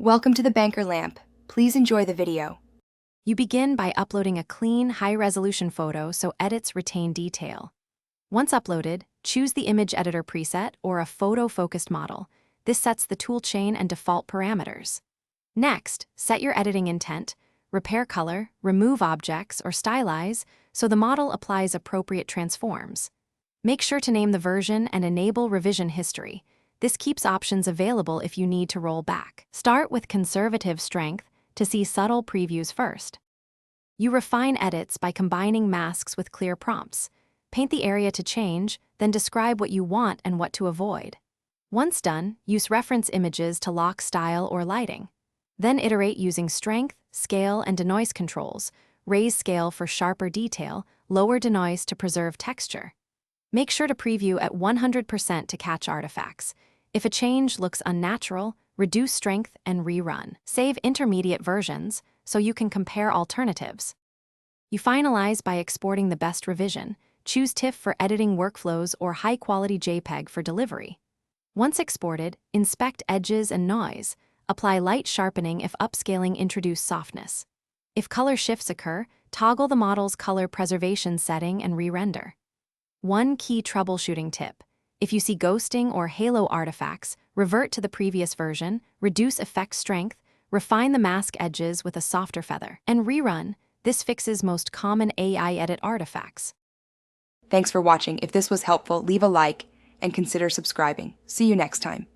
Welcome to the Banker Lamp. Please enjoy the video. You begin by uploading a clean, high-resolution photo so edits retain detail. Once uploaded, choose the image editor preset or a photo-focused model. This sets the toolchain and default parameters. Next, set your editing intent, repair color, remove objects, or stylize so the model applies appropriate transforms. Make sure to name the version and enable revision history. This keeps options available if you need to roll back. Start with conservative strength to see subtle previews first. You refine edits by combining masks with clear prompts. Paint the area to change, then describe what you want and what to avoid. Once done, use reference images to lock style or lighting. Then iterate using strength, scale, and denoise controls. Raise scale for sharper detail, lower denoise to preserve texture. Make sure to preview at 100% to catch artifacts. If a change looks unnatural, reduce strength and rerun. Save intermediate versions so you can compare alternatives. You finalize by exporting the best revision. Choose TIFF for editing workflows or high-quality JPEG for delivery. Once exported, inspect edges and noise. Apply light sharpening if upscaling introduces softness. If color shifts occur, toggle the model's color preservation setting and re-render. One key troubleshooting tip: if you see ghosting or halo artifacts, revert to the previous version, reduce effect strength, refine the mask edges with a softer feather, and rerun. This fixes most common AI edit artifacts. Thanks for watching. If this was helpful, leave a like and consider subscribing. See you next time.